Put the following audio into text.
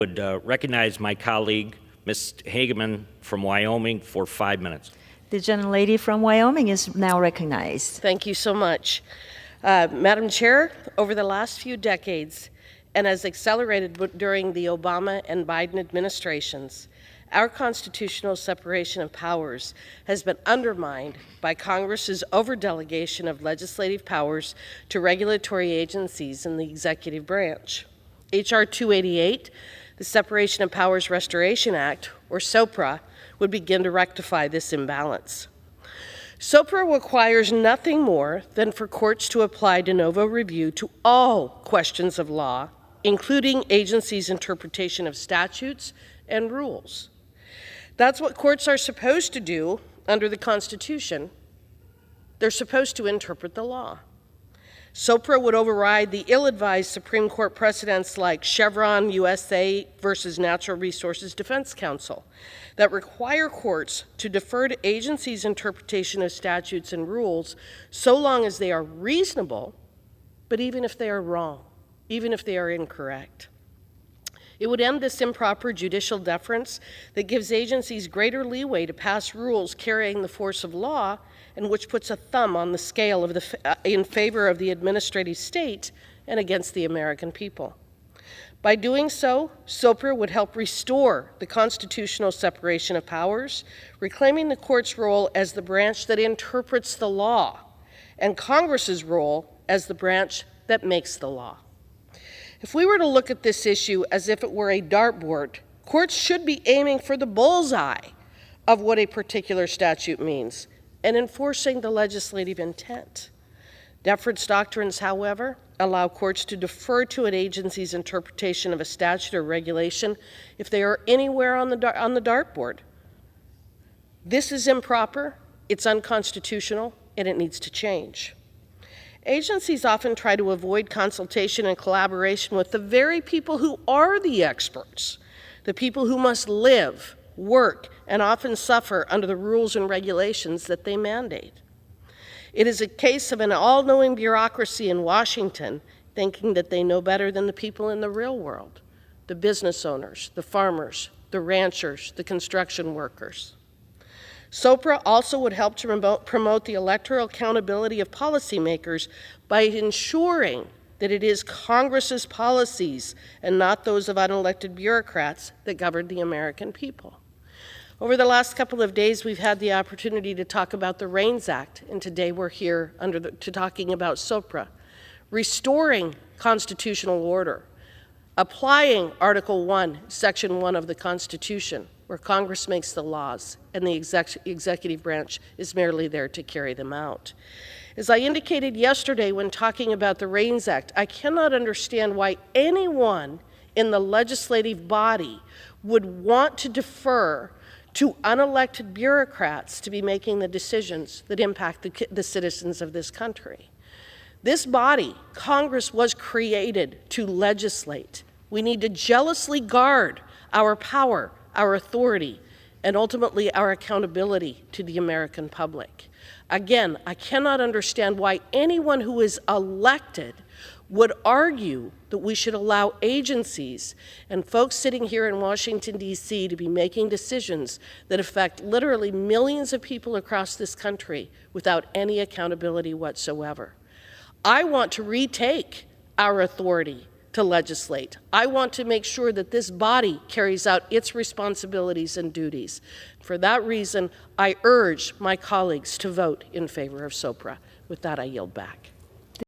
would recognize my colleague, Ms. Hageman from Wyoming, for 5 minutes. The gentlelady from Wyoming is now recognized. Thank you so much. Madam Chair, over the last few decades, and as accelerated during the Obama and Biden administrations, our constitutional separation of powers has been undermined by Congress's overdelegation of legislative powers to regulatory agencies in the executive branch. H.R. 288, the Separation of Powers Restoration Act, or SOPRA, would begin to rectify this imbalance. SOPRA requires nothing more than for courts to apply de novo review to all questions of law, including agencies' interpretation of statutes and rules. That's what courts are supposed to do under the Constitution. They're supposed to interpret the law. SOPRA would override the ill-advised Supreme Court precedents like Chevron USA versus Natural Resources Defense Council that require courts to defer to agencies' interpretation of statutes and rules so long as they are reasonable, but even if they are wrong, even if they are incorrect. It would end this improper judicial deference that gives agencies greater leeway to pass rules carrying the force of law and which puts a thumb on the scale of in favor of the administrative state and against the American people. By doing so, SOPRA would help restore the constitutional separation of powers, reclaiming the court's role as the branch that interprets the law, and Congress's role as the branch that makes the law. If we were to look at this issue as if it were a dartboard, courts should be aiming for the bullseye of what a particular statute means and enforcing the legislative intent. Deference doctrines, however, allow courts to defer to an agency's interpretation of a statute or regulation if they are anywhere on the dartboard. This is improper, it's unconstitutional, and it needs to change. Agencies often try to avoid consultation and collaboration with the very people who are the experts, the people who must live, work, and often suffer under the rules and regulations that they mandate. It is a case of an all-knowing bureaucracy in Washington thinking that they know better than the people in the real world, the business owners, the farmers, the ranchers, the construction workers. SOPRA also would help to promote the electoral accountability of policymakers by ensuring that it is Congress's policies and not those of unelected bureaucrats that govern the American people. Over the last couple of days, we've had the opportunity to talk about the REINS Act, and today we're here talking about SOPRA, restoring constitutional order, applying Article 1, Section 1 of the Constitution, where Congress makes the laws and the executive branch is merely there to carry them out. As I indicated yesterday when talking about the REINS Act, I cannot understand why anyone in the legislative body would want to defer to unelected bureaucrats to be making the decisions that impact the citizens of this country. This body, Congress, was created to legislate. We need to jealously guard our power, our authority, and ultimately our accountability to the American public. Again, I cannot understand why anyone who is elected would argue that we should allow agencies and folks sitting here in Washington, D.C. to be making decisions that affect literally millions of people across this country without any accountability whatsoever. I want to retake our authority to legislate. I want to make sure that this body carries out its responsibilities and duties. For that reason, I urge my colleagues to vote in favor of SOPRA. With that, I yield back.